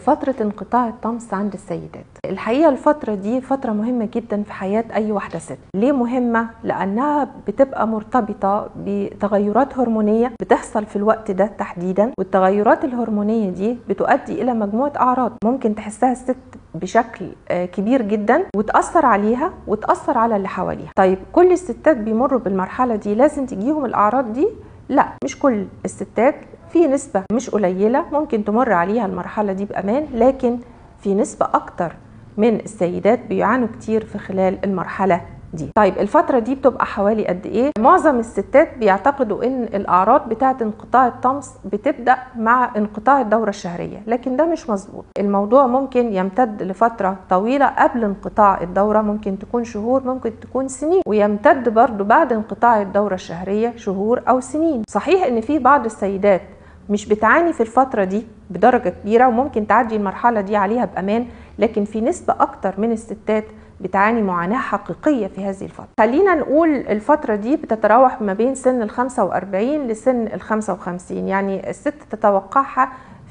فترة انقطاع الطمس عند السيدات. الحقيقة الفترة دي فترة مهمة جدا في حياة أي واحدة ست. ليه مهمة؟ لأنها بتبقى مرتبطة بتغيرات هرمونية بتحصل في الوقت ده تحديدا، والتغيرات الهرمونية دي بتؤدي إلى مجموعة أعراض ممكن تحسها الست بشكل كبير جدا وتأثر عليها وتأثر على اللي حواليها. طيب كل الستات بيمروا بالمرحلة دي لازم تجيهم الأعراض دي؟ لا، مش كل الستات، في نسبة مش قليلة ممكن تمر عليها المرحلة دي بأمان، لكن في نسبة أكتر من السيدات بيعانوا كتير في خلال المرحلة دي. طيب الفترة دي بتبقى حوالي قد إيه؟ معظم الستات بيعتقدوا إن الأعراض بتاعة انقطاع الطمس بتبدأ مع انقطاع الدورة الشهرية، لكن ده مش مظبوط. الموضوع ممكن يمتد لفترة طويلة قبل انقطاع الدورة، ممكن تكون شهور، ممكن تكون سنين، ويمتد برضو بعد انقطاع الدورة الشهرية شهور أو سنين. صحيح إن في بعض السيدات مش بتعاني في الفترة دي بدرجة كبيرة وممكن تعدي المرحلة دي عليها بأمان، لكن في نسبة أكتر من الستات بتعاني معاناة حقيقية في هذه الفترة. خلينا نقول الفترة دي بتتراوح ما بين سن ال45 لسن ال55، يعني الست تتوقعها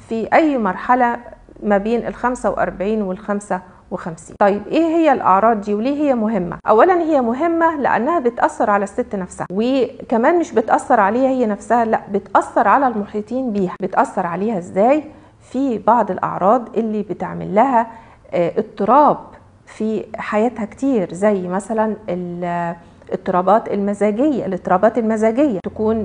في أي مرحلة ما بين ال45 وال55. طيب ايه هي الأعراض دي وليه هي مهمة؟ أولا هي مهمة لأنها بتأثر على الست نفسها، وكمان مش بتأثر عليها هي نفسها، لا، بتأثر على المحيطين بيها. بتأثر عليها ازاي؟ في بعض الأعراض اللي بتعمل لها اضطراب في حياتها كتير، زي مثلا الاضطرابات المزاجية تكون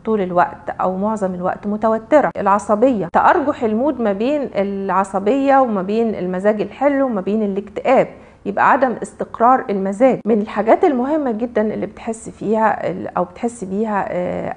طول الوقت أو معظم الوقت متوترة. العصبية، تأرجح المود ما بين العصبية وما بين المزاج الحلو وما بين الاكتئاب، يبقى عدم استقرار المزاج. من الحاجات المهمة جدا اللي بتحس فيها أو بتحس بيها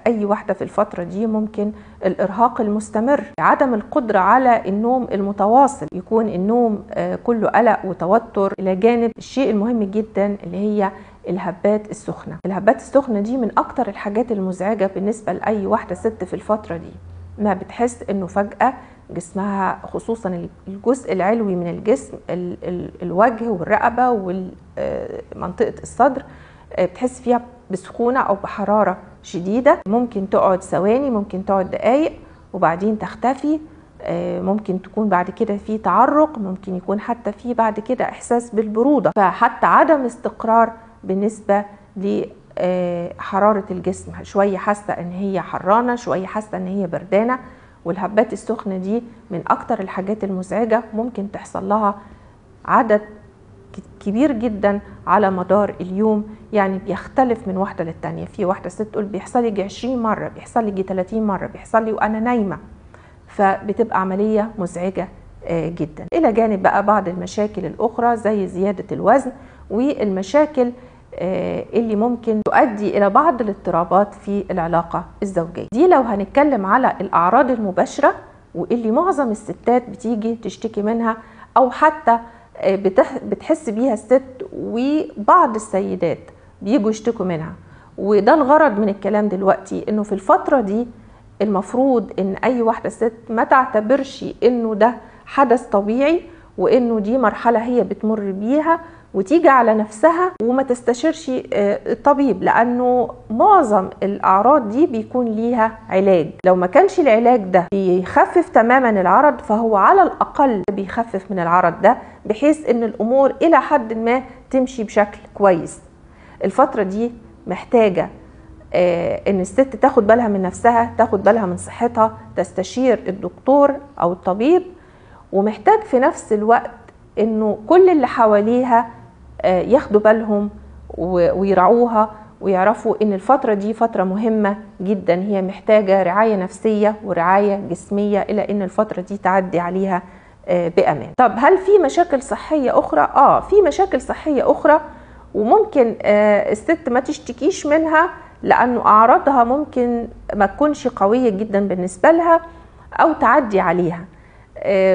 أي واحدة في الفترة دي ممكن الإرهاق المستمر، عدم القدرة على النوم المتواصل، يكون النوم كله قلق وتوتر، إلى جانب الشيء المهم جدا اللي هي الهبات السخنة. الهبات السخنة دي من أكتر الحاجات المزعجة بالنسبة لأي واحدة ست في الفترة دي، ما بتحس إنه فجأة جسمها، خصوصا الجزء العلوي من الجسم، الوجه والرقبة ومنطقة الصدر، بتحس فيها بسخونة أو بحرارة شديدة، ممكن تقعد ثواني، ممكن تقعد دقايق وبعدين تختفي. ممكن تكون بعد كده في تعرق، ممكن يكون حتى في بعد كده إحساس بالبرودة، فحتى عدم استقرار بالنسبة لحرارة الجسم، شوية حاسة ان هي حرانة، شوية حاسة ان هي بردانة. والهبات السخنة دي من اكتر الحاجات المزعجة، ممكن تحصل لها عدد كبير جدا على مدار اليوم، يعني بيختلف من واحدة للتانية. في واحدة ست تقول بيحصل لي 20 مرة، بيحصل لي 30 مرة، بيحصل لي وانا نايمة، فبتبقى عملية مزعجة جدا. الى جانب بقى بعض المشاكل الاخرى زي زيادة الوزن والمشاكل اللي ممكن تؤدي إلى بعض الاضطرابات في العلاقة الزوجية. دي لو هنتكلم على الأعراض المباشرة واللي معظم الستات بتيجي تشتكي منها أو حتى بتحس بيها الست، وبعض السيدات بيجوا يشتكوا منها. وده الغرض من الكلام دلوقتي، إنه في الفترة دي المفروض إن أي واحدة ست ما تعتبرش إنه ده حدث طبيعي وإنه دي مرحلة هي بتمر بيها وتيجي على نفسها وما تستشيرش الطبيب، لأنه معظم الأعراض دي بيكون ليها علاج. لو ما كانش العلاج ده بيخفف تماما العرض، فهو على الأقل بيخفف من العرض ده بحيث إن الأمور إلى حد ما تمشي بشكل كويس. الفترة دي محتاجة إن الست تاخد بالها من نفسها، تاخد بالها من صحتها، تستشير الدكتور أو الطبيب، ومحتاج في نفس الوقت إنه كل اللي حواليها ياخدوا بالهم ويرعوها ويعرفوا ان الفترة دي فترة مهمة جدا، هي محتاجة رعاية نفسية ورعاية جسمية الى ان الفترة دي تعدي عليها بأمان. طب هل في مشاكل صحية اخرى؟ في مشاكل صحية اخرى، وممكن الست ما تشتكيش منها لانه اعراضها ممكن ما تكونش قوية جدا بالنسبة لها او تعدي عليها.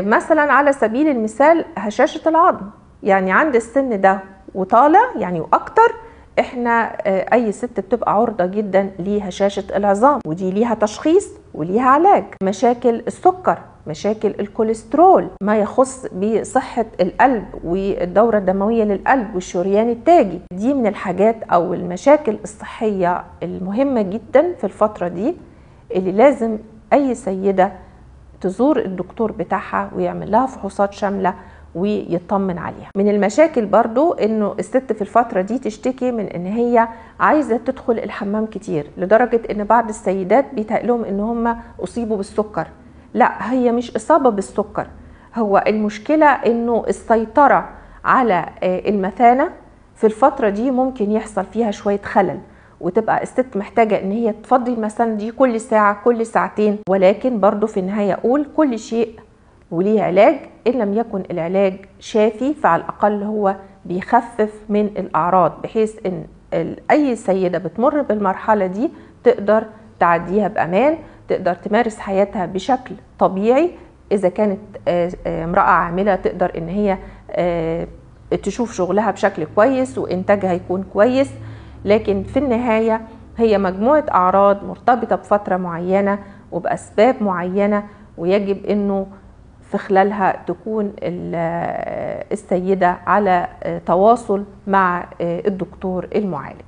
مثلا على سبيل المثال هشاشة العظم، يعني عند السن ده وطالع يعني واكتر، احنا اي ست بتبقى عرضة جدا لهشاشة العظام، ودي ليها تشخيص وليها علاج. مشاكل السكر، مشاكل الكوليسترول، ما يخص بصحة القلب والدورة الدموية للقلب والشريان التاجي، دي من الحاجات او المشاكل الصحية المهمة جدا في الفترة دي اللي لازم اي سيدة تزور الدكتور بتاعها ويعمل لها فحوصات شاملة ويطمن عليها. من المشاكل برضو انه الست في الفترة دي تشتكي من ان هي عايزة تدخل الحمام كتير، لدرجة ان بعض السيدات بيتقلهم ان هم اصيبوا بالسكر. لا، هي مش اصابة بالسكر، هو المشكلة انه السيطرة على المثانة في الفترة دي ممكن يحصل فيها شوية خلل، وتبقى الست محتاجة ان هي تفضي المثانة دي كل ساعة كل ساعتين. ولكن برضو في النهاية اقول كل شيء وليه علاج، إن لم يكن العلاج شافي فعلى الأقل هو بيخفف من الأعراض، بحيث إن أي سيدة بتمر بالمرحلة دي تقدر تعديها بأمان، تقدر تمارس حياتها بشكل طبيعي. إذا كانت امرأة عاملة تقدر إن هي تشوف شغلها بشكل كويس وإنتاجها يكون كويس. لكن في النهاية هي مجموعة أعراض مرتبطة بفترة معينة وبأسباب معينة، ويجب إنه في خلالها تكون السيدة على تواصل مع الدكتور المعالج.